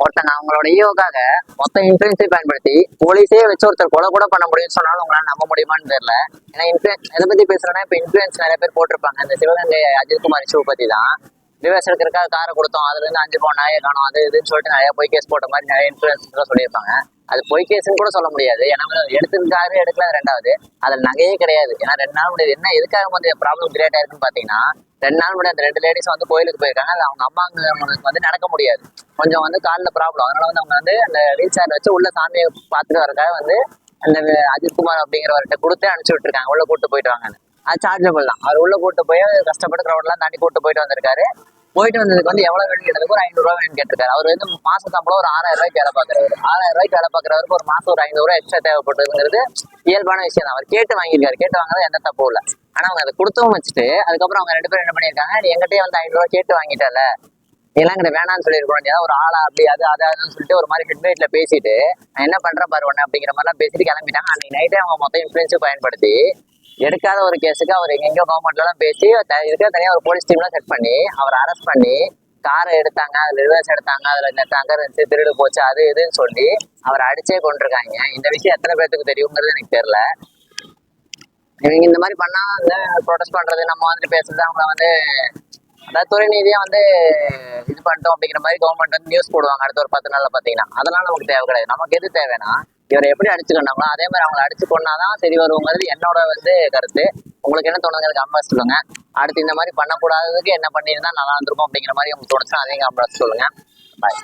ஒருத்தங்க அவங்களோட ஈவோக்காக மொத்த இன்ஃபுளுன்ஸை பயன்படுத்தி போலீஸே வச்சு ஒருத்தர் கொலை கூட பண்ண முடியும்னு சொன்னாலும் உங்களால நம்ப முடியுமான்னு தெரியல. ஏன்னா எதை பத்தி பேசுறேன்னா, இப்ப இன்ஃபுளுன்ஸ் நிறைய பேர் போட்டிருப்பாங்க. இந்த சிவகங்கை அஜித்குமார் இஷ்யூ பத்தி தான். ரிவர்ஸ் எடுக்கிறக்காக காரை கொடுத்தோம், அதுல இருந்து 5 பவுன் நகையை காணும், அது இதுன்னு சொல்லிட்டு நிறைய பொய் கேஸ் போட்ட மாதிரி நிறைய இன்ஃபுளுன்ஸ் சொல்லியிருப்பாங்க. அது பொய் கேஸ்ன்னு கூட சொல்ல முடியாது. ஏன்னா எடுத்துருக்காரு எடுக்கல ரெண்டாவது, அதுல நகையே கிடையாது. ஏன்னா 2 நாள் முடியாது. என்ன எதுக்காக வந்து ப்ராப்ளம் கிரியேட் ஆயிருக்குன்னு பாத்தீங்கன்னா, 2 நாள் முடியாது. அந்த 2 லேடிஸ் வந்து கோயிலுக்கு போயிருக்காங்க. அது அவங்க அம்மாங்களுக்கு வந்து நடக்க முடியாது, கொஞ்சம் வந்து காலில் ப்ராப்ளம். அதனால வந்து அவங்க வந்து அந்த வீல் சேர் வச்சு உள்ள சாமியை பார்த்துட்டு வரக்காக வந்து அந்த அஜித்குமார் அப்படிங்கிறவர்கிட்ட கொடுத்து அனுப்பிச்சு விட்டுருக்காங்க, உள்ள கூட்டு போயிட்டு வாங்கன்னு. அது சார்ஜபிள் தான். அவர் உள்ள கூட்டு போய் கஷ்டப்பட்டு கிரௌட்லாம் தாண்டி கூட்டு போயிட்டு வந்திருக்காரு. போயிட்டு வந்ததுக்கு வந்து எவ்வளவு வேணும் கேட்டதுக்கு ஒரு 500 ரூபா வேணும்னு கேட்டிருக்காரு. அவர் வந்து மாச சம்பளம் ஒரு 6000 ரூபாய்க்கு வேலை பார்க்கறாரு. 6000 ரூபாய்க்கு வேலை பார்க்கறவருக்கு ஒரு மாசம் ஒரு 500 ரூபா எக்ஸ்ட்ரா தேவைப்படுதுங்கிறது இயல்பான விஷயம் தான். அவர் கேட்டு வாங்கியிருக்காரு, கேட்டு வாங்குறது எந்த தப்பும் இல்லை. ஆனா அவங்க அதை கொடுத்தவும் வச்சுட்டு அதுக்கப்புறம் அவங்க 2 பேரும் என்ன பண்ணியிருக்காங்க, நீ எங்கிட்டே வந்து 500 ரூபா கேட்டு வாங்கிட்டல, இதெல்லாம் கிட்ட வேணான்னு சொல்லியிருக்கணும், ஒரு ஆளா அப்படி அதுன்னு சொல்லிட்டு ஒரு மாதிரி ஹெட்வைட்ல பேசிட்டு நான் என்ன பண்றேன் பாரு ஒண்ணு அப்படிங்கிற மாதிரிலாம் பேசிட்டு கிளம்பிட்டாங்க. அன்னைக்கு நைட்டே அவங்க மொத்தம் இன்ஃபுளுன்ஸும் பயன்படுத்தி எடுக்காத ஒரு கேஸுக்கு அவர் எங்கெங்கயோ கவர்மெண்ட்ல எல்லாம் பேசி இதுக்காக தனியாக ஒரு போலீஸ் டீம்லாம் செட் பண்ணி அவரை அரெஸ்ட் பண்ணி காரை எடுத்தாங்க, அதுல ரிவர்ஸ் எடுத்தாங்க, அதுல தங்கர் திருடு போச்சு அது இதுன்னு சொல்லி அவரை அடிச்சே கொண்டிருக்காங்க. இந்த விஷயம் எத்தனை பேருக்கு தெரியுங்கிறது எனக்கு தெரியல. இவங்க இந்த மாதிரி பண்ணா வந்து ப்ரொடெஸ்ட் பண்றது, நம்ம வந்துட்டு பேசுறது, அவங்கள வந்து அதாவது துறை நீதியா வந்து இது பண்ணிட்டோம் அப்படிங்கிற மாதிரி கவர்மெண்ட் வந்து நியூஸ் போடுவாங்க அடுத்த ஒரு 10 நாள்ல பாத்தீங்கன்னா. அதெல்லாம் நமக்கு தேவை கிடையாது. நமக்கு எது தேவைன்னா, இவரை எப்படி அடிச்சு கொண்டாங்களோ அதே மாதிரி அவங்களை அடிச்சு கொண்டாதான் சரி வருங்கிறது என்னோட வந்து கருத்து. உங்களுக்கு என்ன தோணுங்க கமெண்ட் சொல்லுங்க. அடுத்து இந்த மாதிரி பண்ணக்கூடாததுக்கு என்ன பண்ணியிருந்தா நல்லா இருந்திருக்கும் அப்படிங்கிற மாதிரி உங்களுக்கு தோணுச்சுன்னா அதையும் கமெண்ட் சொல்லுங்க. பாய்.